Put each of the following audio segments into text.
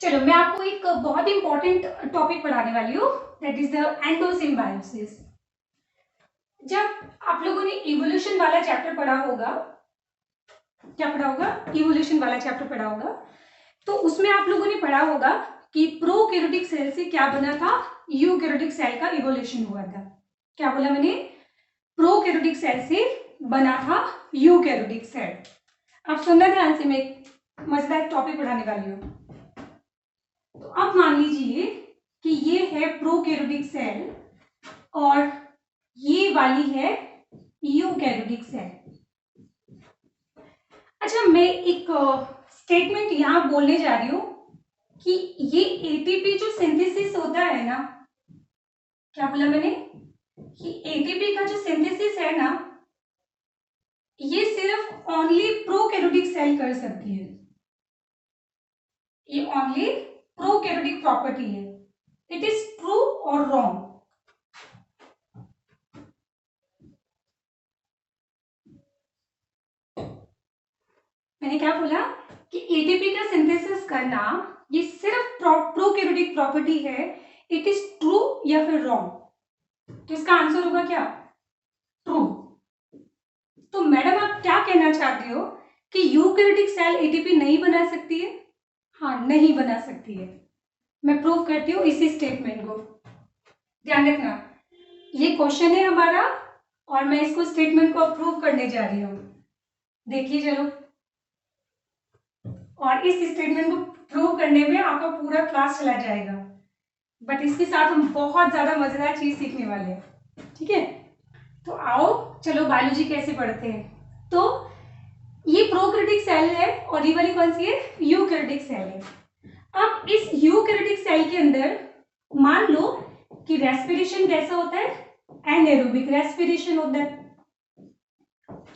चलो मैं आपको एक बहुत इंपॉर्टेंट टॉपिक पढ़ाने वाली हूँ, दैट इज द एंडोसिम्बायोसिस। जब आप लोगों ने इवोल्यूशन वाला चैप्टर पढ़ा होगा, क्या पढ़ा होगा? इवोल्यूशन वाला चैप्टर पढ़ा होगा, तो उसमें आप लोगों ने पढ़ा होगा कि प्रोकैरियोटिक सेल से क्या बना था, यूकैरियोटिक सेल का इवोल्यूशन हुआ था। क्या बोला मैंने? प्रोकैरियोटिक सेल से बना था यूकैरियोटिक सेल। अब सुनना ध्यान से, मैं एक मजेदार टॉपिक पढ़ाने वाली हूँ। तो अब मान लीजिए कि ये है प्रोकैरियोटिक सेल और ये वाली है यूकैरियोटिक सेल। अच्छा, मैं एक स्टेटमेंट यहां बोलने जा रही हूं कि ये एटीपी जो सिंथेसिस होता है ना, क्या बोला मैंने? कि एटीपी का जो सिंथेसिस है ना, ये सिर्फ ओनली प्रोकैरियोटिक सेल कर सकती है। ये ओनली प्रोकैरियोटिक प्रॉपर्टी है। इट इज ट्रू और रॉन्ग? मैंने क्या बोला कि एटीपी का सिंथेसिस करना ये सिर्फ प्रोकैरियोटिक प्रॉपर्टी है। इट इज ट्रू या फिर रॉन्ग? तो इसका आंसर होगा क्या? ट्रू। तो मैडम आप क्या कहना चाहती हो कि यूकैरियोटिक सेल एटीपी नहीं बना सकती है? हाँ, नहीं बना सकती है। मैं प्रूव करती हूँ इसी स्टेटमेंट को। ध्यान रखना, ये क्वेश्चन है हमारा और मैं इसको स्टेटमेंट को प्रूव करने जा रही हूँ। देखिए चलो, और इस स्टेटमेंट को प्रूव करने में आपका पूरा क्लास चला जाएगा, बट इसके साथ हम बहुत ज्यादा मजेदार चीज सीखने वाले हैं। ठीक है, तो आओ चलो बायोलॉजी कैसे पढ़ते हैं। तो ये प्रोकैरियोटिक सेल है और ये वाली कौन सी है? यूकैरियोटिक सेल है। अब इस यूकैरियोटिक सेल के अंदर मान लो कि रेस्पिरेशन कैसा होता है? एनाएरोबिक रेस्पिरेशन होता है।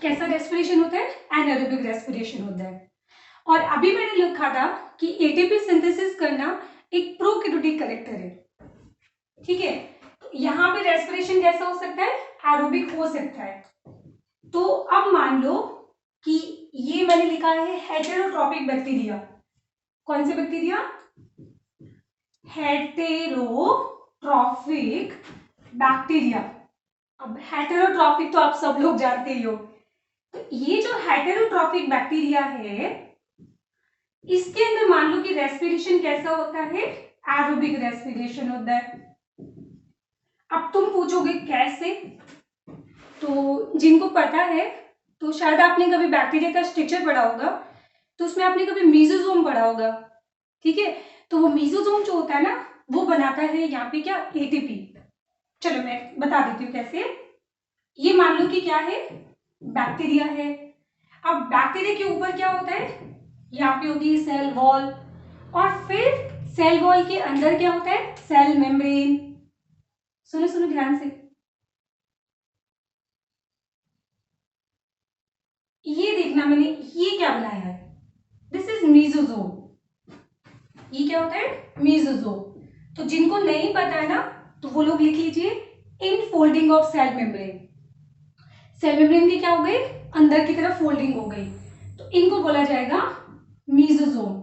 कैसा रेस्पिरेशन होता है? एनाएरोबिक रेस्पिरेशन होता है। और अभी मैंने लिखा था कि एटीपी सिंथेसिस करना एक प्रोकैरियोटिक कैरेक्टर है। ठीक है, तो यहां पे रेस्पिरेशन कैसा हो सकता है? एरोबिक हो सकता है। तो अब मान लो कि ये मैंने लिखा है हेटेरोट्रॉपिक बैक्टीरिया। कौन से बैक्टीरिया? Heterotrophic bacteria. अब हेटेरोट्रॉपिक तो आप सब लोग जानते ही हो। तो ये जो हेटेरोट्रॉपिक बैक्टीरिया है, इसके अंदर मान लो कि रेस्पिरेशन कैसा होता है? एरोबिक रेस्पिरेशन होता है। अब तुम पूछोगे कैसे? तो जिनको पता है, तो शायद आपने कभी बैक्टीरिया का स्ट्रक्चर पढ़ा होगा, तो उसमें आपने कभी मीजोजोम पढ़ा होगा। ठीक है, तो वो मीजोजोम जो होता है ना, वो बनाता है यहाँ पे क्या? एटीपी। चलो मैं बता देती हूँ कैसे। ये मान लो कि क्या है? बैक्टीरिया है। अब बैक्टीरिया के ऊपर क्या होता है? यहाँ पे होगी सेल वॉल, और फिर सेल वॉल के अंदर क्या होता है? Cell membrane. सुनो सुनो ध्यान से, ये देखना मैंने ये क्या बनाया है? This is mesosome. ये क्या होता है? मीजोजोम। तो जिनको नहीं पता है ना, तो वो लोग लिख लीजिए infolding of cell membrane. Cell membrane की क्या हो गई? अंदर की तरफ फोल्डिंग हो गई, तो इनको बोला जाएगा मीजोजोम।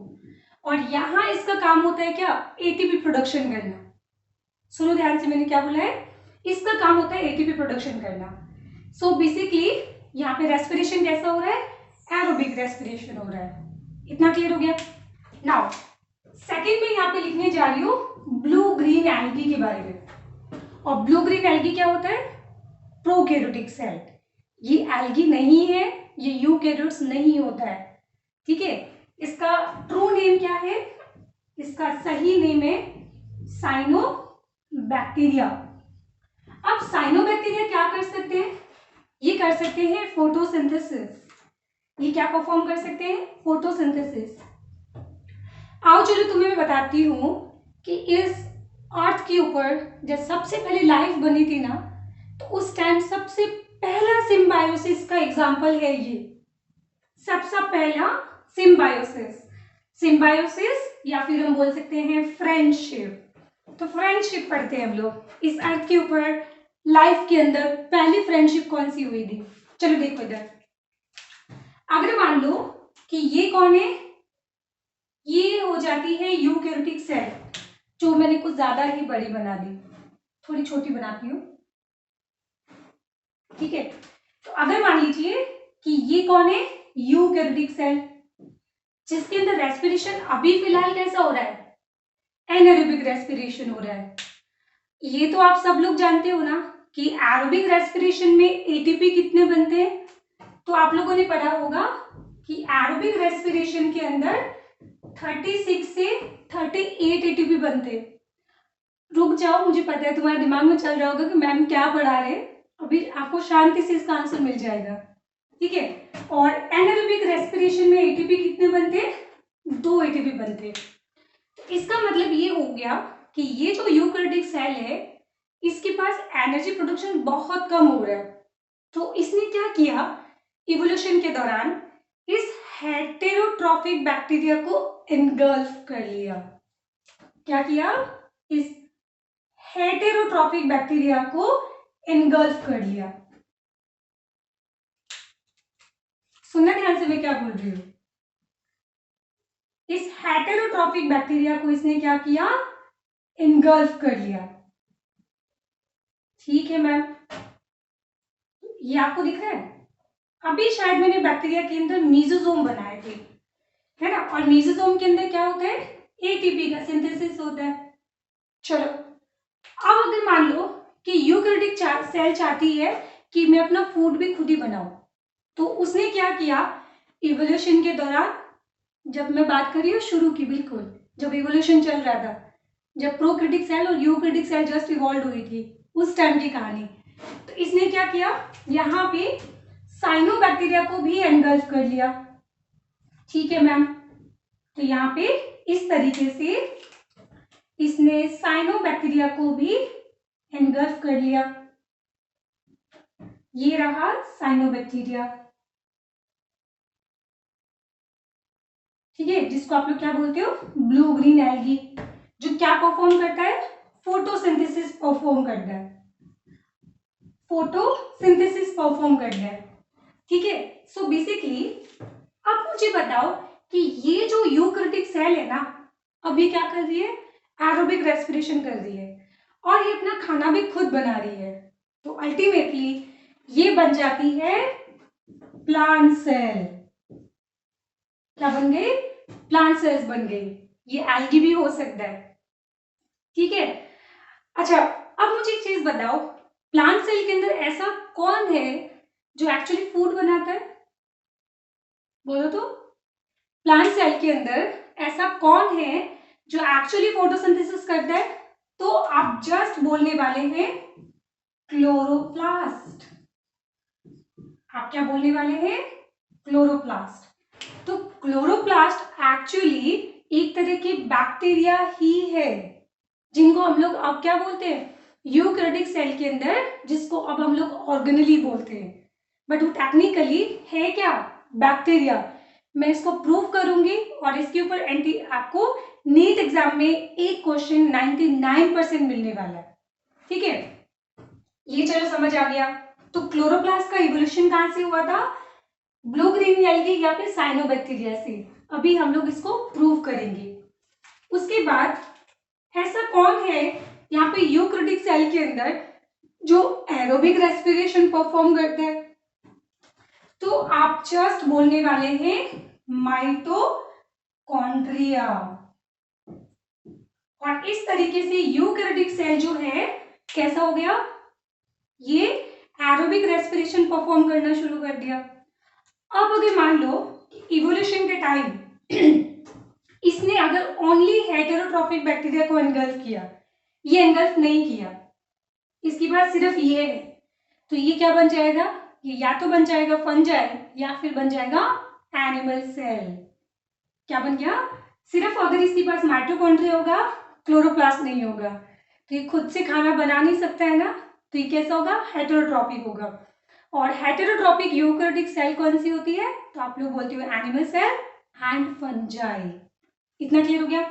और यहां इसका काम होता है क्या? एटीपी प्रोडक्शन करना। सुनो ध्यान से, मैंने क्या बोला है? इसका काम होता है एटीपी प्रोडक्शन करना। सो बेसिकली यहाँ पे रेस्पिरेशन कैसा हो रहा है? एरोबिक रेस्पिरेशन हो रहा है। इतना क्लियर हो गया? नाउ सेकेंड में यहाँ पे लिखने जा रही हूँ ब्लू ग्रीन एल्गी के बारे में। और ब्लू ग्रीन एल्गी क्या होता है? Prokaryotic cell. ये एल्गी नहीं है, ये यूकैरियोट्स नहीं होता है। ठीक है, इसका ट्रू नेम क्या है? इसका सही नेम है साइनोबैक्टीरिया। अब साइनोबैक्टीरिया क्या कर सकते हैं? ये कर सकते हैं फोटोसिंथेसिस। ये क्या परफॉर्म कर सकते हैं? फोटोसिंथेसिस। आओ चलो तुम्हें मैं बताती हूं कि इस अर्थ के ऊपर जब सबसे पहले लाइफ बनी थी ना, तो उस टाइम सबसे पहला सिम्बायोसिस का एग्जाम्पल है ये। सबसे पहला सिम्बायोसिस। सिम्बायोसिस या फिर हम बोल सकते हैं फ्रेंडशिप। तो फ्रेंडशिप पढ़ते हैं हम लोग। इस अर्थ के ऊपर लाइफ के अंदर पहली फ्रेंडशिप कौन सी हुई थी? चलो देखो इधर। अगर मान लो कि ये कौन है? ये हो जाती है यूकैरियोटिक जो मैंने कुछ ज्यादा ही बड़ी बना दी, थोड़ी छोटी बनाती हूँ, ठीक है। तो अगर मान लीजिए कि ये कौन है, यूकैरियोटिक सेल, जिसके अंदर रेस्पिरेशन अभी फिलहाल कैसा हो रहा है, एनारोबिक रेस्पिरेशन हो रहा है। ये तो आप सब लोग जानते हो ना कि एरोबिक रेस्पिरेशन में एटीपी कितने बनते हैं। तो आप लोगों ने पढ़ा होगा कि एरोबिक रेस्पिरेशन के अंदर 36 से 38 एटीपी बनते। रुक जाओ, मुझे पता है तुम्हारे दिमाग में चल रहा होगा कि मैम क्या पढ़ा रहे, अभी आपको शांति से इसका आंसर मिल जाएगा, ठीक है। और एनारोबिक रेस्पिरेशन में एटीपी कितने बनते, 2 एटीपी बनते। तो इसका मतलब ये हो गया कि ये जो यूकैरियोटिक सेल है इसके पास एनर्जी प्रोडक्शन बहुत कम हो रहा है। तो इसने क्या किया, इवोल्यूशन के दौरान इस हेटेरोट्रॉफिक बैक्टीरिया को एनगल्फ कर लिया। क्या किया, इस हेटेरोट्रॉफिक बैक्टीरिया को एनगल्फ कर लिया। सुनना ध्यान से मैं क्या बोल रही हूं। इस हेटेरोट्रॉफिक बैक्टीरिया को इसने क्या किया, एनगल्फ कर लिया, ठीक है मैम। ये आपको दिख रहा है, अभी शायद मैंने बैक्टीरिया के अंदर मीजोजोम बनाए थे, है ना। और मीजोजोम के अंदर क्या होता है, एटीपी का सिंथेसिस होता है। चलो अब अगर मान लो कि यूकैरियोटिक सेल चाहती है कि मैं अपना फूड भी खुद ही बनाऊं, तो उसने क्या किया, इवोल्यूशन के दौरान, जब मैं बात कर रही हूँ शुरू की, बिल्कुल जब इवोल्यूशन चल रहा था, जब प्रोकैरियोटिक सेल और यूकैरियोटिक सेल जस्ट इवॉल्व हुई थी, उस टाइम की कहानी। तो इसने क्या किया, यहाँ पे साइनोबैक्टीरिया को भी एनगल्फ कर लिया, ठीक है मैम। तो यहाँ पे इस तरीके से इसने साइनोबैक्टीरिया को भी एनगल्फ कर लिया। ये रहा साइनोबैक्टीरिया, ठीक है, जिसको आप लोग क्या बोलते हो, ब्लू ग्रीन एल्गी, जो क्या परफॉर्म करता है, फोटोसिंथेसिस परफॉर्म करता है, फोटोसिंथेसिस परफॉर्म करता है, ठीक है। सो बेसिकली अब मुझे बताओ कि ये जो यूकैरियोटिक सेल है ना, अब ये क्या कर रही है, एरोबिक रेस्पिरेशन कर रही है और ये अपना खाना भी खुद बना रही है। तो अल्टीमेटली ये बन जाती है प्लांट सेल। क्या बन गई, प्लांट सेल्स बन गई। ये एल्गी भी हो सकता है, ठीक है। अच्छा अब मुझे एक चीज बताओ, प्लांट सेल के अंदर ऐसा कौन है जो एक्चुअली फूड बनाता है, बोलो तो। प्लांट सेल के अंदर ऐसा कौन है जो एक्चुअली फोटोसिंथेसिस करता है, तो आप जस्ट बोलने वाले हैं क्लोरोप्लास्ट। आप क्या बोलने वाले हैं, क्लोरोप्लास्ट। तो क्लोरोप्लास्ट एक्चुअली एक तरह की बैक्टीरिया ही है, जिनको हम लोग अब क्या बोलते हैं, यूकैरियोटिक सेल के अंदर, जिसको अब हम लोग ऑर्गेनेली बोलते हैं, बट वो टेक्निकली है क्या, बैक्टीरिया। मैं इसको प्रूव करूंगी और इसके ऊपर एंटी आपको नीट एग्जाम में एक क्वेश्चन 99% मिलने वाला है, ठीक है। ये चलो समझ आ गया। तो क्लोरोप्लास्ट का इवोल्यूशन कहां से हुआ था, ब्लू ग्रीन एल्गी या फिर साइनोबैक्टीरिया से। अभी हम लोग इसको प्रूव करेंगे। उसके बाद ऐसा कौन है यहाँ पे यूकैरियोटिक सेल के अंदर जो एरोबिक रेस्पिरेशन परफॉर्म करता है, तो आप जस्ट बोलने वाले हैं माइटोकॉन्ड्रिया। और इस तरीके से यूकैरियोटिक सेल जो है कैसा हो गया, ये एरोबिक रेस्पिरेशन परफॉर्म करना शुरू कर दिया। अब अगर मान लो इवोल्यूशन के टाइम इसने अगर ओनली हेटेरोट्रॉफिक बैक्टीरिया को एनगल्फ किया, ये एनगल्फ नहीं किया, इसके पास सिर्फ ये है, तो ये क्या बन जाएगा, ये या तो बन जाएगा फंजाई या फिर बन जाएगा एनिमल सेल। क्या बन गया, सिर्फ अगर इसके पास माइटोकॉन्ड्रिया होगा, क्लोरोप्लास्ट नहीं होगा, तो ये खुद से खाना बना नहीं सकता है ना, तो ये कैसा होगा, हेटेरोट्रॉपिक होगा। और हेटेरोट्रॉपिक यूकैरियोटिक सेल कौन सी होती है, तो आप लोग बोलते हो एनिमल सेल एंड फंजाई। इतना क्लियर हो गया।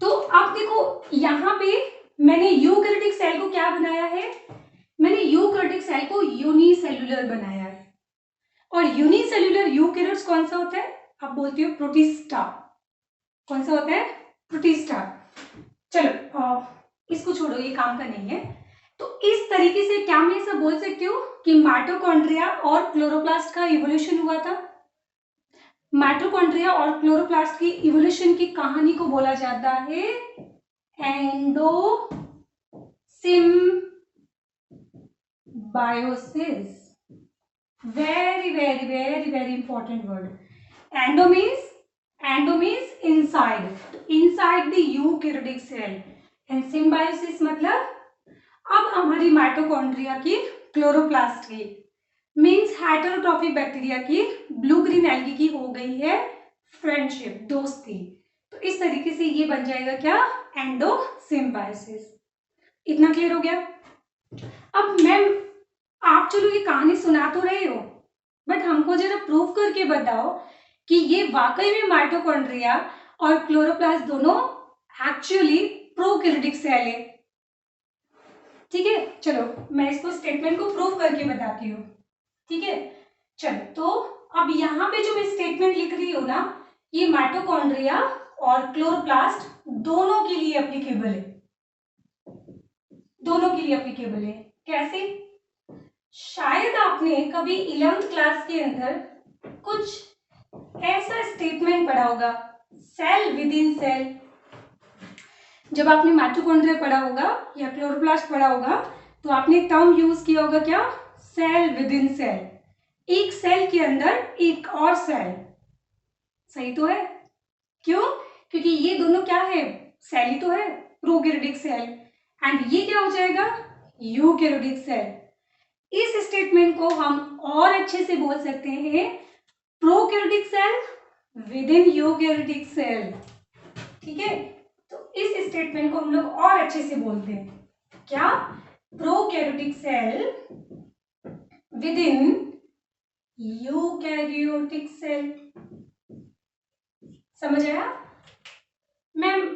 तो आप देखो यहाँ पे मैंने यूकैरियोटिक सेल को क्या बनाया है, मैंने यूकैरियोटिक सेल को यूनिसेल्युलर बनाया है। और यूनिसेल्युलर यूकैरियोट्स कौन सा होता है, आप बोलते हो प्रोटिस्टा। कौन सा होता है, प्रोटिस्टा। इसको छोड़ो, ये काम का नहीं है। तो इस तरीके से क्या मैं ऐसा बोल सकती हूँ कि माइटोकॉन्ड्रिया और क्लोरोप्लास्ट का इवोल्यूशन हुआ था। माइटोकॉन्ड्रिया और क्लोरोप्लास्ट की इवोल्यूशन की कहानी को बोला जाता है endosymbiosis. Very very very very important word. Endo means inside, inside the eukaryotic cell, and symbiosis मतलब अब हमारी माइटोकॉन्ड्रिया की क्लोरोप्लास्ट की मीन्स हेटेरोट्रॉफिक बैक्टीरिया की ब्लू ग्रीन एल्गी की हो गई है फ्रेंडशिप, दोस्ती। तो इस तरीके से ये बन जाएगा क्या, एंडोसिम्बायोसिस। इतना क्लियर हो गया। अब मैम आप चलो ये कहानी सुना तो रहे हो, बट हमको जरा प्रूव करके बताओ कि ये वाकई में माइटोकॉन्ड्रिया और क्लोरोप्लास्ट दोनों एक्चुअली प्रोकैरियोटिक सेल है। ठीक है, चलो मैं इसको स्टेटमेंट को प्रूव करके बताती हूँ। ठीक है, चलो तो अब यहाँ पे जो मैं स्टेटमेंट लिख रही हूँ ना, ये माइटोकॉन्ड्रिया और क्लोरोप्लास्ट दोनों के लिए एप्लीकेबल है, दोनों के लिए एप्लीकेबल है। कैसे? शायद आपने कभी 11th क्लास के अंदर कुछ ऐसा स्टेटमेंट पढ़ा होगा, सेल विद इन सेल। जब आपने माइटोकॉन्ड्रिया पढ़ा होगा या क्लोरोप्लास्ट पढ़ा होगा तो आपने टर्म यूज किया होगा क्या, सेल विद इन सेल। एक सेल के अंदर एक और सेल, सही तो है? क्यों? क्योंकि ये दोनों क्या है, सेल ही तो है, प्रोकैरियोटिक सेल, एंड ये क्या हो जाएगा, यूकैरियोटिक सेल। इस स्टेटमेंट को हम और अच्छे से बोल सकते हैं prokaryotic cell within eukaryotic cell. ठीक है, तो इस स्टेटमेंट को हम लोग और अच्छे से बोलते हैं क्या, prokaryotic cell within eukaryotic cell. समझ आया? मैम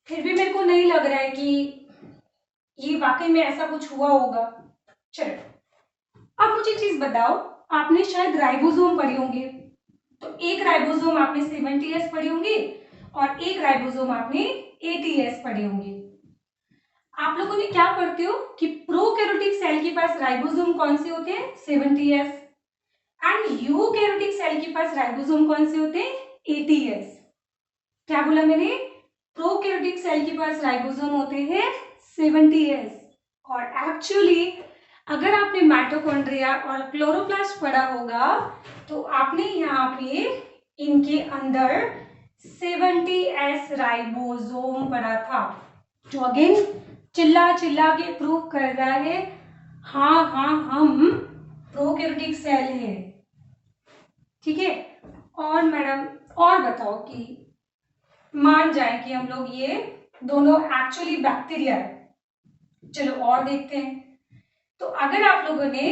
फिर भी मेरे को नहीं लग रहा है कि ये वाकई में ऐसा कुछ हुआ होगा। चलो अब मुझे चीज बताओ, आपने शायद राइबोसोम पढ़े होंगे, तो एक राइबोसोम आपने 70S पढ़ी होंगी और एक राइबोसोम आपने 80S पढ़े होंगे। आप लोगों ने क्या पढ़ते हो कि प्रोकैरियोटिक सेल के पास राइबोसोम कौन से होते हैं, 70S, एंड यूकैरियोटिक सेल के पास राइबोसोम कौन से होते हैं, 80S। क्या बोला मैंने, प्रोकैरियोटिक सेल के पास राइबोसोम होते हैं 70S, और एक्चुअली अगर आपने माइटोकॉन्ड्रिया और क्लोरोप्लास्ट पढ़ा होगा तो आपने यहाँ पे इनके अंदर 70S राइबोसोम पढ़ा था, जो अगेन चिल्ला चिल्ला के प्रूव कर रहा है हाँ हम प्रोकैरियोटिक सेल है। ठीक है, और मैडम और बताओ कि मान जाए कि हम लोग ये दोनों एक्चुअली बैक्टीरिया है, चलो और देखते हैं। तो अगर आप लोगों ने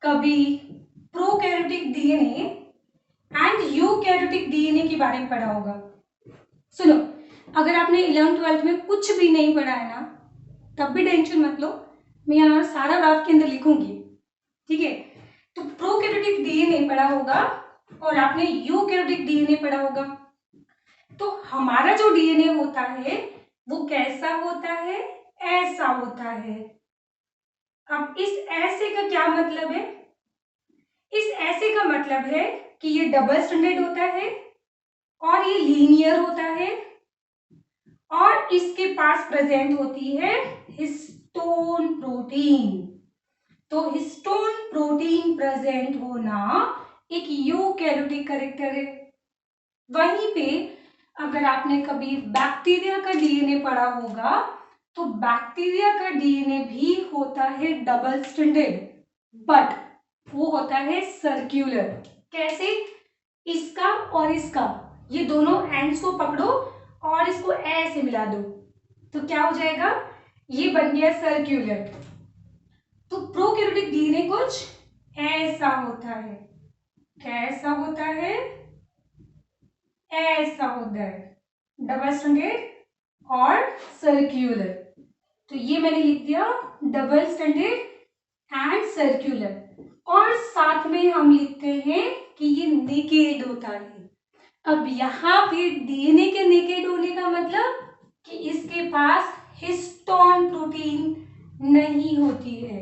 कभी prokaryotic DNA and eukaryotic DNA के बारे में पढ़ा होगा, सुनो, अगर आपने 11th 12th में कुछ भी नहीं पढ़ा है ना, तब भी टेंशन मत लो, मैं यहाँ सारा ग्राफ के अंदर लिखूंगी। ठीक है, तो प्रोकैरियोटिक डीएनए पढ़ा होगा और आपने यूकैरियोटिक डीएनए पढ़ा होगा। तो हमारा जो डीएनए होता है वो कैसा होता है, ऐसा होता है। अब इस ऐसे का क्या मतलब है, इस ऐसे का मतलब है कि ये डबल स्ट्रैंडेड होता है और ये लीनियर होता है और इसके पास प्रेजेंट होती है हिस्टोन प्रोटीन। तो हिस्टोन प्रोटीन प्रेजेंट होना एक यूकैरियोटिक कैरेक्टर है। वहीं पे अगर आपने कभी बैक्टीरिया का डीएनए पढ़ा होगा तो बैक्टीरिया का डीएनए भी होता है डबल स्ट्रैंडेड, बट वो होता है सर्क्यूलर। कैसे? इसका और इसका, ये दोनों एंड्स को पकड़ो और इसको ऐसे मिला दो तो क्या हो जाएगा, ये बन गया सर्क्यूलर। तो प्रोकैरियोटिक डीएनए कुछ ऐसा होता है। कैसा होता है? ऐसा होता है, डबल स्ट्रैंडेड और सर्क्यूलर। तो ये मैंने लिख दिया डबल स्ट्रैंडेड एंड सर्क्यूलर, और साथ में हम लिखते हैं कि ये नेकेड होता है। अब यहाँ पे डीएनए के नेकेड होने का मतलब कि इसके पास हिस्टोन प्रोटीन नहीं होती है।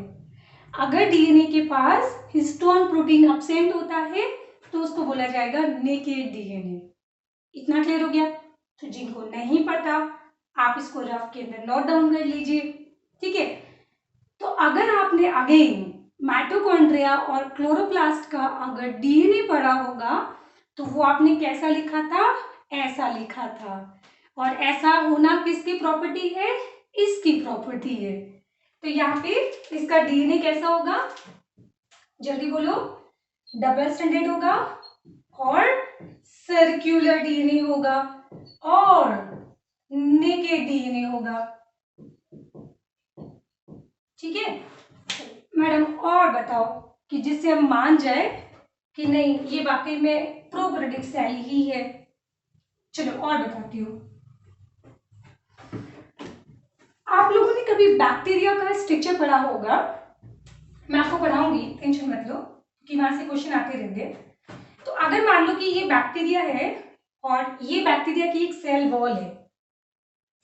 अगर डीएनए के पास हिस्टोन प्रोटीन अब्सेंट होता है तो उसको बोला जाएगा नेकेड डीएनए। इतना क्लियर हो गया? तो जिनको नहीं पता आप इसको रफ के अंदर नोट डाउन कर लीजिए, ठीक है। तो अगर आपने अगेन माइटोकॉन्ड्रिया और क्लोरोप्लास्ट का अगर डीएनए पढ़ा होगा तो वो आपने कैसा लिखा था? ऐसा लिखा था। और ऐसा होना किसकी प्रॉपर्टी है? इसकी प्रॉपर्टी है। तो यहाँ पे इसका डीएनए कैसा होगा? जल्दी बोलो। डबल स्टैंडर्ड होगा और सर्कुलर डीएनए होगा और नेकेड डीएनए होगा, ठीक है मैडम। और बताओ कि जिससे हम मान जाए कि नहीं ये वाकई में प्रोकैरियोटिक सेल ही है। चलो और बताती हूँ। आप लोगों ने कभी बैक्टीरिया का स्ट्रक्चर पढ़ा होगा, मैं आपको पढ़ाऊंगी, टेंशन मत लो कि वहां से क्वेश्चन आते रहेंगे। तो अगर मान लो कि ये बैक्टीरिया है और ये बैक्टीरिया की एक सेल वॉल है,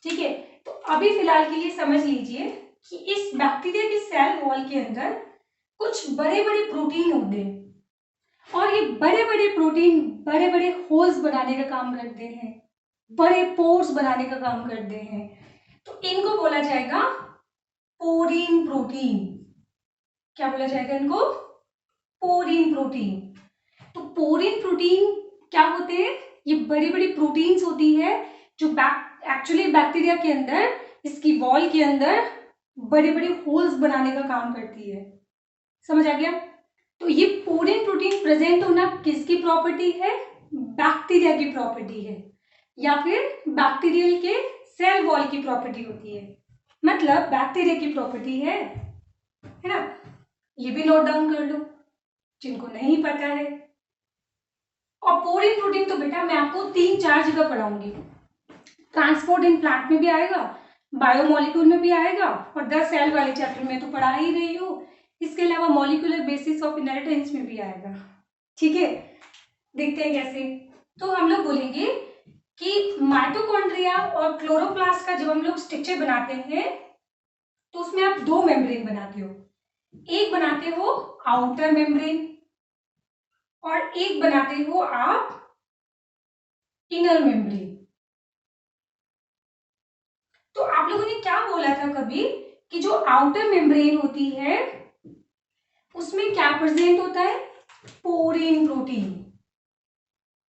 ठीक है। तो अभी फिलहाल के लिए समझ लीजिए कि इस बैक्टीरिया की सेल वॉल के अंदर कुछ बड़े बड़े प्रोटीन होते हैं और ये बड़े बड़े प्रोटीन बड़े बड़े होल्स बनाने का काम करते हैं, बड़े पोर्स बनाने का काम करते हैं। तो इनको बोला जाएगा पोरीन प्रोटीन। क्या बोला जाएगा इनको? पोरीन प्रोटीन। तो पोरीन प्रोटीन क्या होते हैं? ये बड़ी बड़ी प्रोटीन्स होती है जो एक्चुअली बैक्टीरिया के अंदर इसकी वॉल के अंदर बड़े बड़े होल्स बनाने का काम करती है। समझ आ गया? तो ये पोरीन प्रोटीन प्रेजेंट होना किसकी प्रॉपर्टी है? बैक्टीरिया की प्रॉपर्टी है या फिर बैक्टीरियल के सेल वॉल की प्रॉपर्टी होती है, मतलब बैक्टीरिया की प्रॉपर्टी है ना। ये भी नोट डाउन कर लो जिनको नहीं पता है। और पोरीन प्रोटीन तो बेटा मैं आपको 3-4 जगह पढ़ाऊंगी। ट्रांसपोर्ट इन प्लांट में भी आएगा, बायोमोलिक्यूल में भी आएगा और 10 सेल वाले चैप्टर में तो पढ़ा ही रही हूँ। इसके अलावा मॉलिक्यूलर बेसिस ऑफ इनहेरिटेंस में भी आएगा, ठीक है। देखते हैं कैसे। तो हम लोग बोलेंगे कि माइटोकॉन्ड्रिया और क्लोरोप्लास्ट का जब हम लोग स्ट्रक्चर बनाते हैं तो उसमें आप 2 मेम्ब्रेन बनाते हो। एक बनाते हो आउटर मेम्ब्रेन और एक बनाते हो आप इनर मेम्ब्रेन। तो आप लोगों ने क्या बोला था कभी कि जो आउटर मेम्ब्रेन होती है उसमें क्या प्रेजेंट होता है? पोरीन प्रोटीन।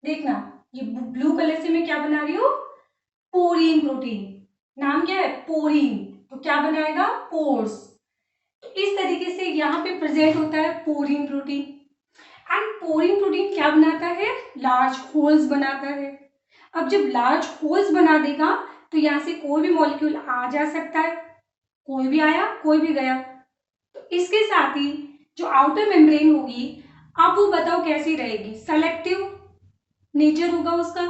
देखना ये ब्लू कलर से मैं क्या बना रही हूँ? पोरीन प्रोटीन। नाम क्या है? पोरीन। तो क्या बनाएगा? पोर्स। तो इस तरीके से यहाँ पे प्रेजेंट होता है पोरीन प्रोटीन। एंड पोरीन प्रोटीन क्या बनाता है? लार्ज होल्स बनाता है। अब जब लार्ज होल्स बना देगा तो यहाँ से कोई भी मॉलिक्यूल आ जा सकता है, कोई भी आया कोई भी गया। तो इसके साथ ही जो आउटर मेम्ब्रेन होगी, अब वो बताओ कैसी रहेगी? सेलेक्टिव नेचर होगा उसका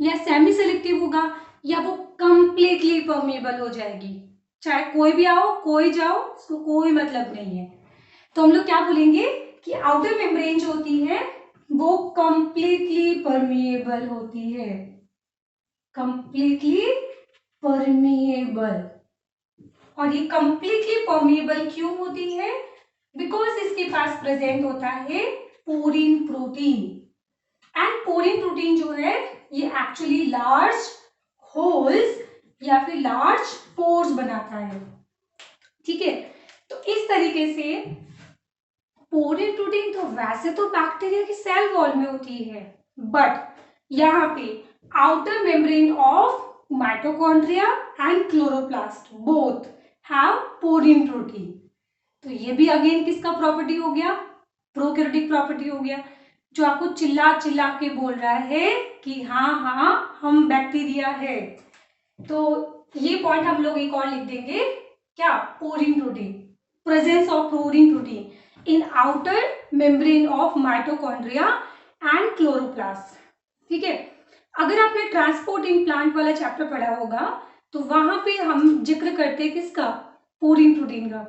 या सेमी सेलेक्टिव होगा या वो कंप्लीटली परमेबल हो जाएगी? चाहे कोई भी आओ कोई जाओ उसको कोई मतलब नहीं है। तो हम लोग क्या बोलेंगे कि आउटर मेम्ब्रेन जो होती है वो कंप्लीटली परमेबल होती है, कंप्लीटली परमेबल। और ये कंप्लीटली परमेबल क्यों होती है? बिकॉज इसके पास प्रेजेंट होता है पोरीन प्रोटीन। एंड पोरीन प्रोटीन जो है ये एक्चुअली लार्ज होल्स या फिर लार्ज पोर्स बनाता है, ठीक है। तो इस तरीके से पोरीन प्रोटीन तो वैसे तो बैक्टीरिया की सेल वॉल में होती है, बट यहाँ पे outer membrane of mitochondria and chloroplast both have porin protein. तो ये भी अगेन किसका प्रॉपर्टी हो गया? प्रोकैरियोटिक प्रॉपर्टी हो गया, जो आपको चिल्ला चिल्ला के बोल रहा है कि हाँ हाँ हम बैक्टीरिया है। तो ये पॉइंट हम लोग एक और लिख देंगे, क्या? Porin protein, presence of porin protein in outer membrane of mitochondria and chloroplast, ठीक है। अगर आपने ट्रांसपोर्ट इन प्लांट वाला चैप्टर पढ़ा होगा तो वहां पे हम जिक्र करते हैं किसका? पोरीन प्रोटीन का।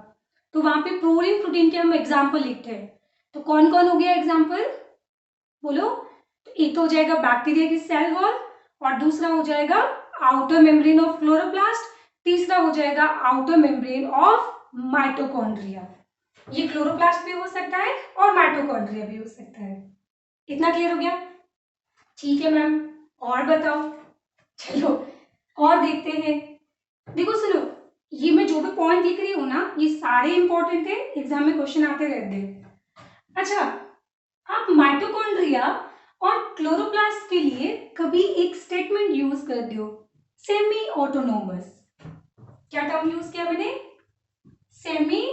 तो वहां पे पोरीन प्रोटीन के हम एग्जाम्पल लिखते हैं। तो कौन कौन हो गया एग्जाम्पल? बोलो। तो एक तो हो जाएगा बैक्टीरिया की सेल वॉल और दूसरा हो जाएगा आउटर मेम्ब्रेन ऑफ क्लोरोप्लास्ट तीसरा हो जाएगा आउटर मेम्ब्रेन ऑफ माइटोकॉन्ड्रिया। ये क्लोरोप्लास्ट भी हो सकता है और माइटोकॉन्ड्रिया भी हो सकता है। इतना क्लियर हो गया? ठीक है मैम, और बताओ। चलो और देखते हैं। देखो सुनो, ये मैं जो भी पॉइंट लिख रही हूँ ना, ये सारे इंपॉर्टेंट है, एग्जाम में क्वेश्चन आते रहते हैं। अच्छा, आप माइटोकॉन्ड्रिया और क्लोरोप्लास्ट के लिए कभी एक स्टेटमेंट यूज कर दो, सेमी ऑटोनोमस। क्या टर्म यूज किया मैंने? Semi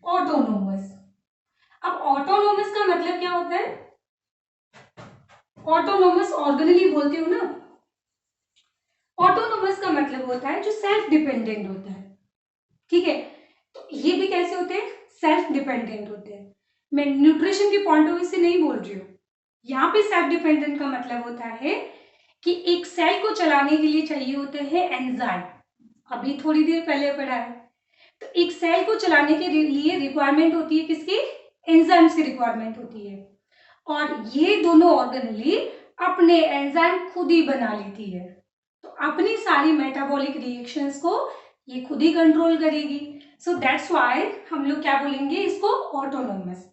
autonomous. अब ऑटोनोमस का मतलब क्या होता है? ऑटोनोमस ऑर्गेनली बोलते हो ना। ऑटोनोमस का मतलब होता है जो सेल्फ डिपेंडेंट होता है। ठीक है, तो ये भी कैसे होते हैं? सेल्फ डिपेंडेंट होते हैं। मैं न्यूट्रिशन के पॉइंट ऑफ व्यू से नहीं बोल रही हूँ। यहाँ पे सेल्फ डिपेंडेंट का मतलब होता है कि एक सेल को चलाने के लिए चाहिए होते हैं एंजाइम। अभी थोड़ी देर पहले पढ़ा है। तो एक सेल को चलाने के लिए रिक्वायरमेंट होती है किसकी? एंजाइम्स की रिक्वायरमेंट होती है। और ये दोनों ऑर्गेनली अपने एंजाइम खुद ही बना लेती है। तो अपनी सारी मेटाबॉलिक रिएक्शंस को ये खुद ही कंट्रोल करेगी। सो दैट्स व्हाई हम लोग क्या बोलेंगे इसको? ऑटोनोमस।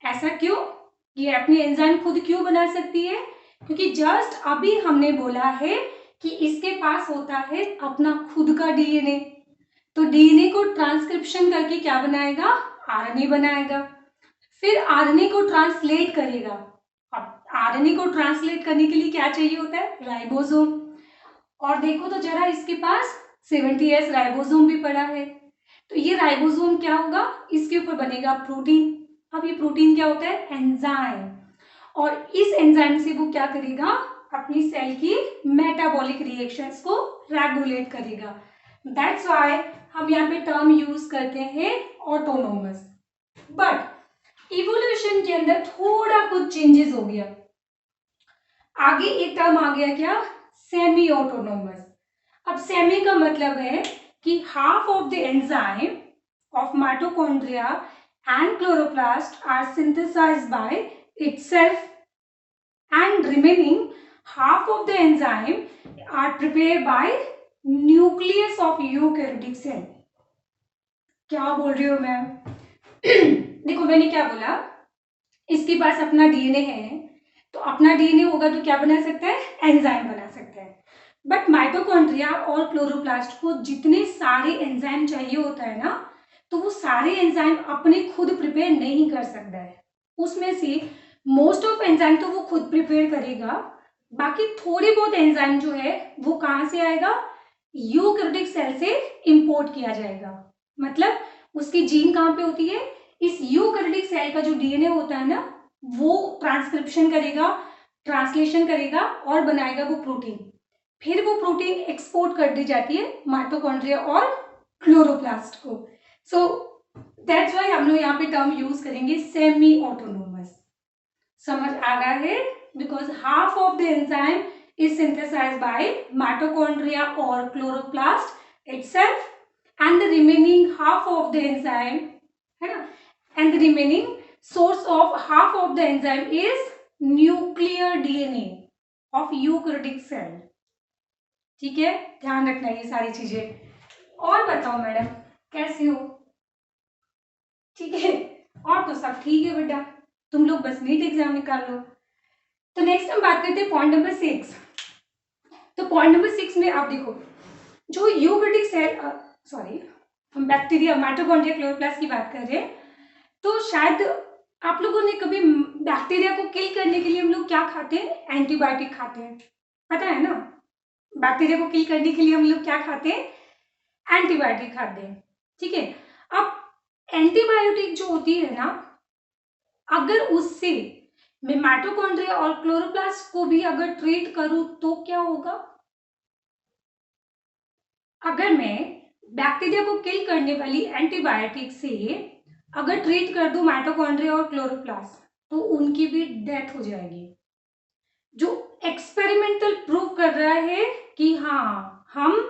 ऐसा क्यों? ये अपनी एंजाइम खुद क्यों बना सकती है? क्योंकि जस्ट अभी हमने बोला है कि इसके पास होता है अपना खुद का डीएनए। तो डीएनए को ट्रांसक्रिप्शन करके क्या बनाएगा? आरएनए बनाएगा। फिर आरएनए को ट्रांसलेट करेगा। अब आरएनए को ट्रांसलेट करने के लिए क्या चाहिए होता है? राइबोसोम। और देखो तो जरा, इसके पास 70S राइबोसोम भी पड़ा है। तो ये राइबोसोम क्या होगा? इसके ऊपर बनेगा प्रोटीन। अब ये प्रोटीन क्या होता है? एंजाइम। और इस एंजाइम से वो क्या करेगा? अपनी सेल की मेटाबॉलिक रिएक्शंस को रेगुलेट करेगा। दैट्स व्हाई हम यहाँ पे टर्म यूज करते हैं ऑटोनोमस। बट इवोल्यूशन के अंदर थोड़ा कुछ चेंजेस हो गया। आगे एक टर्म आ गया, क्या? Semi autonomous. अब सेमी का मतलब है कि half of the enzyme of mitochondria and chloroplast are synthesized by itself and remaining half of the enzyme are prepared by nucleus of eukaryotic cell। क्या बोल रही हो मैम? देखो मैंने क्या बोला, इसके पास अपना डीएनए है, तो अपना डीएनए होगा तो क्या बना सकता है? एंजाइम बना सकता है। बट माइटोकॉन्ड्रिया और क्लोरोप्लास्ट को जितने सारे एंजाइम चाहिए होता है ना, तो वो सारे एंजाइम अपने खुद प्रिपेयर नहीं कर सकता है। उसमें से मोस्ट ऑफ एंजाइम तो वो खुद प्रिपेयर करेगा, बाकी थोड़ी बहुत एंजाइम जो है वो कहाँ से आएगा? यूकैरियोटिक सेल से इंपोर्ट किया जाएगा। मतलब उसकी जीन कहाँ पे होती है? इस यूकैरियोटिक सेल का जो डीएनए होता है ना, वो ट्रांसक्रिप्शन करेगा, ट्रांसलेशन करेगा और बनाएगा वो प्रोटीन। फिर वो प्रोटीन एक्सपोर्ट कर दी जाती है माइटोकॉन्ड्रिया और क्लोरोप्लास्ट को। सो दैट्स व्हाई हम लोग यहाँ पे टर्म यूज करेंगे सेमी ऑटोनोमस। समझ आ रहा है? Because half of the enzyme is synthesised by mitochondria और chloroplast itself and the remaining half of the enzyme, है ना, and the remaining source of half of the enzyme is nuclear DNA of eukaryotic cell। ठीक है, ध्यान रखना ये सारी चीजें। और बताओ मैडम कैसे हो? ठीक है, और तो सब ठीक है बेटा, तुम लोग बस नीट एग्जाम निकाल लो। तो नेक्स्ट हम बात करते हैं पॉइंट नंबर 6। तो पॉइंट नंबर 6 में आप देखो, जो यूकैरियोटिक सेल, सॉरी हम बैक्टीरिया, माइटोकॉन्ड्रिया, क्लोरोप्लास्ट की बात कर रहे हैं। तो शायद आप लोगों ने कभी बैक्टीरिया को किल करने के लिए हम लोग क्या खाते हैं? एंटीबायोटिक खाते हैं, पता है ना? बैक्टीरिया को किल करने के लिए हम लोग क्या खाते हैं? एंटीबायोटिक खाते हैं। ठीक है, अब एंटीबायोटिक जो होती है ना, अगर उससे मैं माइटोकॉन्ड्रिया और क्लोरोप्लास्ट को भी अगर ट्रीट करूं तो क्या होगा? अगर मैं बैक्टीरिया को किल करने वाली एंटीबायोटिक से अगर ट्रीट कर दूं माइटोकॉन्ड्रिया और क्लोरोप्लास्ट, तो उनकी भी डेथ हो जाएगी। जो एक्सपेरिमेंटल प्रूव कर रहा है कि हाँ हम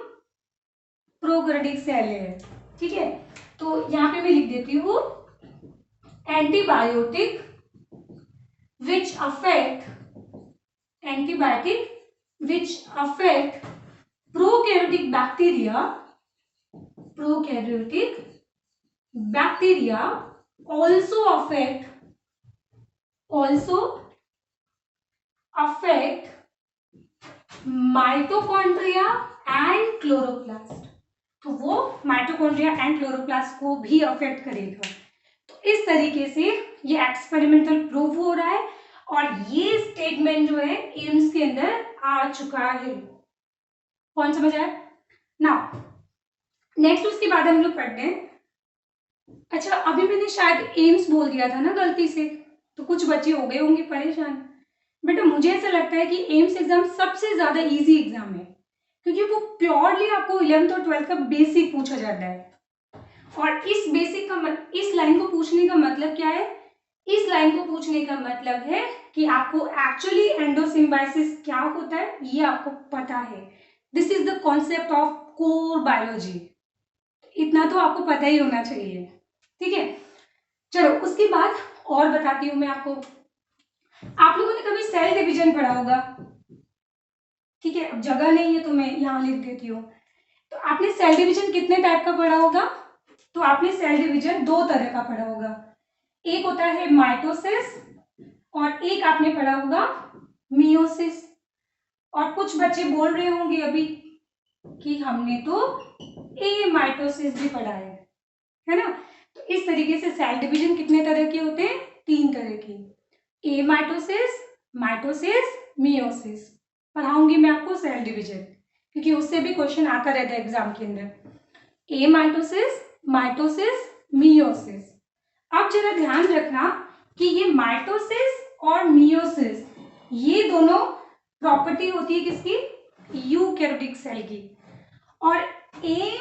प्रोकैरियोटिक सेल है। ठीक है, तो यहां पे मैं लिख देती हूँ antibiotic which affect prokaryotic bacteria prokaryotic bacteria also affect mitochondria and chloroplast. तो वो माइटोकॉन्ड्रिया एंड क्लोरोप्लास्ट को भी अफेक्ट करेगा। तो इस तरीके से ये एक्सपेरिमेंटल प्रूफ हो रहा है और ये स्टेटमेंट जो है एम्स के अंदर आ चुका है। कौन समझ आया? नाउ नेक्स्ट उसके बाद हम लोग पढ़ते हैं। अच्छा, अभी मैंने शायद एम्स बोल दिया था ना गलती से, तो कुछ बच्चे हो गए होंगे परेशान। बेटा मुझे ऐसा लगता है कि एम्स एग्जाम सबसे ज्यादा इजी एग्जाम है, क्योंकि वो प्योरली आपको 11th और 12th का बेसिक पूछा जाता है। और इस बेसिक का इस लाइन को पूछने का मतलब क्या है? इस लाइन को पूछने का मतलब है कि आपको एक्चुअली एंडोसिम्बाइसिस क्या होता है ये आपको पता है। This is the concept of core biology. इतना तो आपको पता ही होना चाहिए, ठीक है। चलो उसके बाद और बताती हूं मैं आपको। आप लोगों ने कभी सेल डिवीजन पढ़ा होगा, ठीक है। अब जगह नहीं है तो मैं यहां लिख देती हूँ। तो आपने सेल डिवीजन कितने टाइप का पढ़ा होगा? तो आपने सेल डिवीजन दो तरह का पढ़ा होगा। एक होता है माइटोसिस और एक आपने पढ़ा होगा मियोसिस। और कुछ बच्चे बोल रहे होंगे अभी कि हमने तो माइटोसिस भी पढ़ा है ना। तो इस तरीके से सेल डिवीजन कितने तरह के होते हैं? 3 तरह के। Mitosis, mitosis, meiosis. पढ़ाऊंगी मैं आपको सेल डिवीजन, क्योंकि उससे भी क्वेश्चन आता रहता है एग्जाम के अंदर। Mitosis, mitosis, meiosis. अब जरा ध्यान रखना कि ये माइटोसिस और मियोसिस ये दोनों प्रॉपर्टी होती है किसकी? यूकैरियोटिक सेल की। और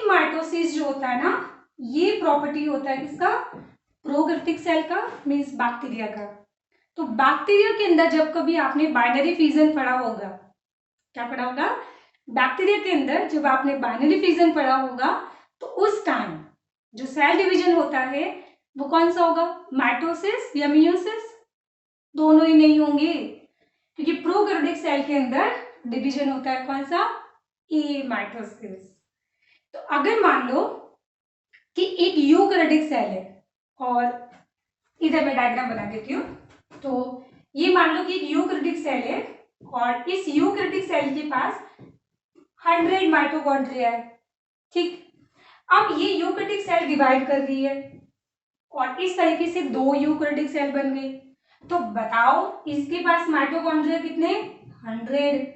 माइटोसिस जो होता है ना, ये प्रॉपर्टी होता है किसका? प्रोकैरियोटिक सेल का, मींस बैक्टीरिया का। तो बैक्टीरिया के अंदर जब कभी आपने बाइनरी फिजन पढ़ा होगा, क्या पढ़ा होगा? बैक्टीरिया के अंदर जब आपने बाइनरी फिजन पढ़ा होगा तो उस टाइम जो सेल डिवीजन होता है वो कौन सा होगा? माइटोसिस या मियोसिस? दोनों ही नहीं होंगे, क्योंकि प्रोकैरियोटिक सेल के अंदर डिवीजन होता है कौन सा? माइटोसिस। तो अगर मान लो कि एक यूकैरियोटिक सेल है, और इधर मैं डायग्राम बना देती हूँ। तो ये मान लो कि एक यूकैरियोटिक सेल है और इस यूकैरियोटिक सेल के पास 100 माइटोकॉन्ड्रिया है, ठीक। अब ये यूकैरियोटिक सेल डिवाइड कर रही है और इस तरीके से 2 यूकैरियोटिक सेल बन गई। तो बताओ इसके पास माइटोकॉन्ड्रिया कितने? 100।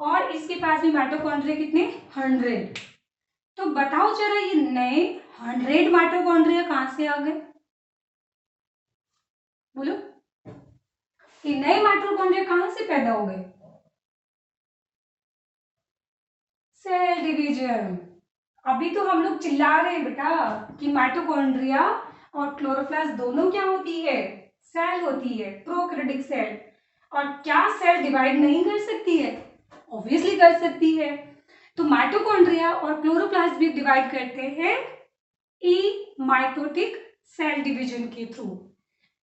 और इसके पास भी माइटोकॉन्ड्रिया कितने? 100। तो बताओ जरा ये नए 100 माइटोकॉन्ड्रिया कहां से आ गए? बोलो, ये नए माइटोकॉन्ड्रिया कहां से पैदा हो गए? Cell division. अभी तो हम लोग चिल्ला रहे हैं बेटा कि माइटोकॉन्ड्रिया और क्लोरोप्लास्ट दोनों क्या होती है? सेल होती है, प्रोकैरियोटिक सेल। और क्या सेल डिवाइड नहीं कर सकती है? ऑब्वियसली कर सकती है। तो माइटोकॉन्ड्रिया और क्लोरोप्लास्ट भी डिवाइड करते हैं माइटोटिक सेल डिवीजन के थ्रू,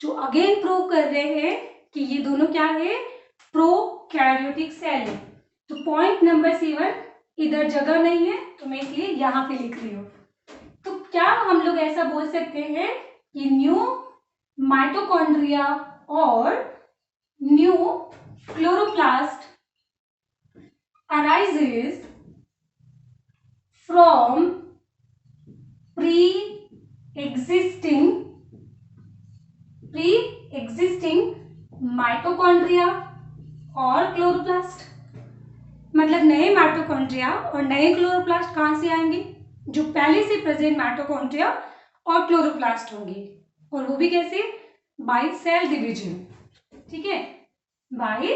जो अगेन प्रूव कर रहे हैं कि ये दोनों क्या है? प्रोकैरियोटिक सेल है। तो पॉइंट नंबर 7, इधर जगह नहीं है तो मैं इसलिए यहां पे लिख रही हूं। तो क्या हम लोग ऐसा बोल सकते हैं कि न्यू माइटोकॉन्ड्रिया और new chloroplast arises from pre-existing mitochondria और क्लोरोप्लास्ट। मतलब नए माइटोकॉन्ड्रिया और नए क्लोरोप्लास्ट कहां से आएंगे? जो पहले से प्रेजेंट माइटोकॉन्ड्रिया और क्लोरोप्लास्ट होंगे। और वो भी कैसे? बाय सेल डिवीजन, ठीक है, बाय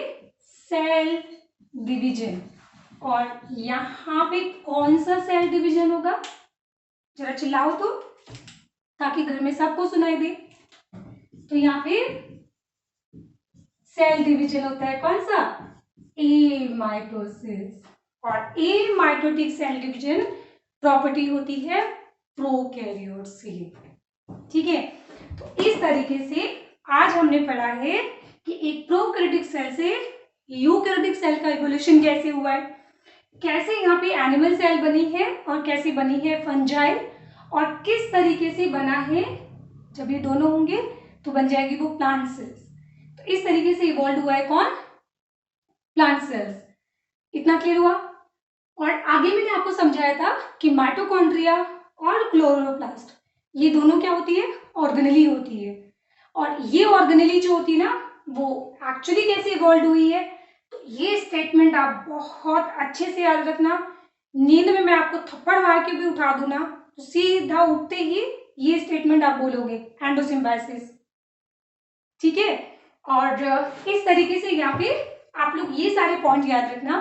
सेल डिवीजन। और यहां पे कौन सा सेल डिवीजन होगा? जरा चिल्लाओ तो, ताकि घर में सबको सुनाई दे। तो यहाँ पे सेल डिवीजन होता है कौन सा? माइटोसिस। और माइटोटिक सेल डिवीजन प्रॉपर्टी होती है प्रोकैरियोट से, ठीक है। तो इस तरीके से आज हमने पढ़ा है कि एक प्रोकैरियोटिक सेल से यूकैरियोटिक सेल का इवोल्यूशन कैसे हुआ है, कैसे यहाँ पे एनिमल सेल बनी है और कैसे बनी है फंजाई, और किस तरीके से बना है, जब ये दोनों होंगे तो बन जाएगी वो प्लांट सेल्स। तो इस तरीके से इवॉल्व हुआ है कौन, प्लांट सेल्स। इतना क्लियर हुआ। और आगे मैंने आपको समझाया था कि माइटोकॉन्ड्रिया और क्लोरोप्लास्ट ये दोनों क्या होती है, ऑर्गेनेली होती है। और ये ऑर्गेनेली जो होती है ना वो एक्चुअली कैसे इवॉल्व हुई है, तो ये स्टेटमेंट आप बहुत अच्छे से याद रखना। नींद में मैं आपको थप्पड़ मार के भी उठा दूं ना तो सीधा उठते ही ये स्टेटमेंट आप बोलोगे, एंडोसिम्बायोसिस। ठीक है। और इस तरीके से यहाँ पे आप लोग ये सारे पॉइंट याद रखना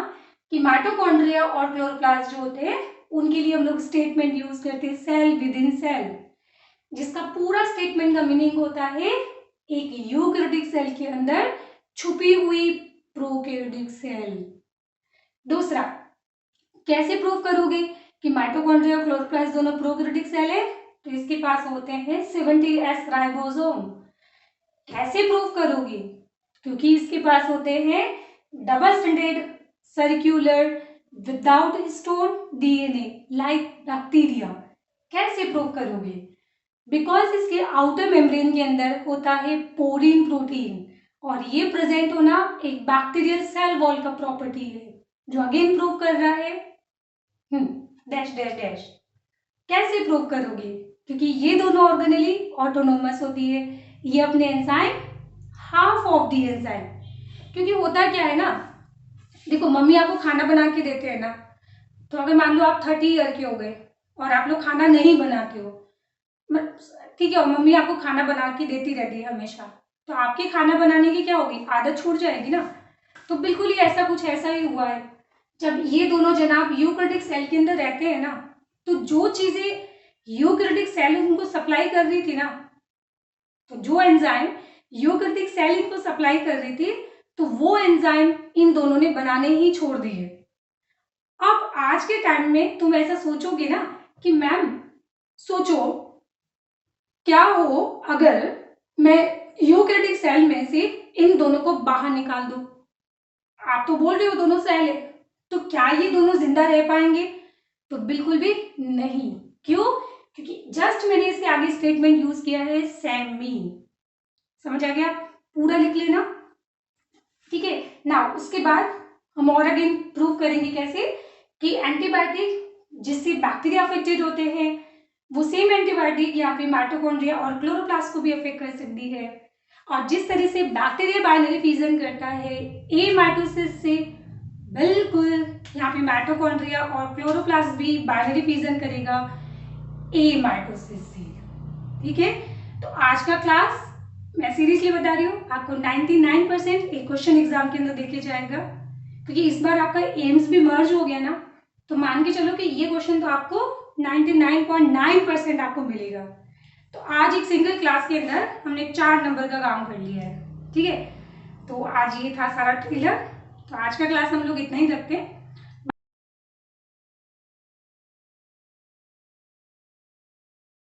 कि माइटोकॉन्ड्रिया और क्लोरोप्लास्ट जो होते हैं उनके लिए हम लोग स्टेटमेंट यूज करते हैं सेल विद इन सेल, जिसका पूरा स्टेटमेंट का मीनिंग होता है एक यूकैरियोटिक सेल के अंदर छुपी हुई प्रोकैरियोटिक सेल। दूसरा, कैसे प्रूव करोगे कि माइटोकॉन्ड्रिया और क्लोरोप्लास्ट दोनों प्रोकैरियोटिक सेल है, तो इसके पास होते हैं 70S राइबोसोम। कैसे प्रूव करोगे, क्योंकि इसके पास होते हैं double standard circular without store DNA like bacteria. कैसे प्रूव करोगे, बिकॉज इसके आउटर मेम्ब्रेन के अंदर होता है पोरीन प्रोटीन, और ये प्रेजेंट होना एक बैक्टीरियल सेल वॉल का प्रॉपर्टी है, जो अगेन प्रूव कर रहा है डैश डैश डैश। कैसे प्रूव करोगे, क्योंकि ये दोनों ऑर्गेनेली ऑटोनोमस होती है, ये अपने enzyme half of the enzyme. क्योंकि होता क्या है ना, देखो मम्मी आपको खाना बना के देते हैं ना, तो अगर मान लो आप 30 ईयर के हो गए और आप लोग खाना नहीं बनाते हो, ठीक है, और मम्मी आपको खाना बना के देती रहती है हमेशा, तो आपके खाना बनाने की क्या होगी, आदत छूट जाएगी ना। तो बिल्कुल ही ऐसा कुछ ऐसा ही हुआ है, जब ये दोनों जनाब यूकैरियोटिक सेल के अंदर रहते हैं ना, तो जो चीजें यूकैरियोटिक सेल उनको सप्लाई कर रही थी ना, तो जो एंजाइम यूकैरियोटिक सेल इनको सप्लाई कर रही थी, तो वो एंजाइम इन दोनों ने बनाने ही छोड़ दिए। अब आज के टाइम में तुम ऐसा सोचोगे ना कि मैम सोचो क्या हो अगर मैं यूकैरियोटिक सेल में से इन दोनों को बाहर निकाल दूं। आप तो बोल रहे हो दोनों सेल है, तो क्या ये दोनों जिंदा रह पाएंगे, तो बिल्कुल भी नहीं। क्यों, क्योंकि जस्ट मैंने इसके आगे स्टेटमेंट यूज किया है सेमी। समझ आ गया, पूरा लिख लेना। ठीक है ना, उसके बाद हम और अगेन प्रूव करेंगे कैसे कि एंटीबायोटिक जिससे बैक्टीरिया अफेक्टेड होते हैं वो सेम एंटीबायोटिक यहाँ पे माइटोकॉन्ड्रिया और क्लोरोप्लास्ट को भी अफेक्ट कर सकती है। और जिस तरह से बैक्टीरिया बाइनरी फिजन करता है ए माइटोसिस से, बिल्कुल यहाँ पे माइटोकॉन्ड्रिया और क्लोरोप्लास्ट भी बाइनरी फिजन करेगा ए माइटोसिस से। ठीक है, तो आज का क्लास मैं सीरियसली बता रही हूँ आपको 99% एक क्वेश्चन एग्जाम के अंदर देखे जाएगा, क्योंकि इस बार आपका एम्स भी मर्ज हो गया ना, तो मान के चलो कि ये क्वेश्चन तो आपको 99.9% आपको मिलेगा। तो आज एक सिंगल क्लास के अंदर हमने 4 नंबर का काम कर लिया है। ठीक है, तो आज ये था सारा ट्रेलर। तो आज का क्लास हम लोग इतना ही रखते हैं।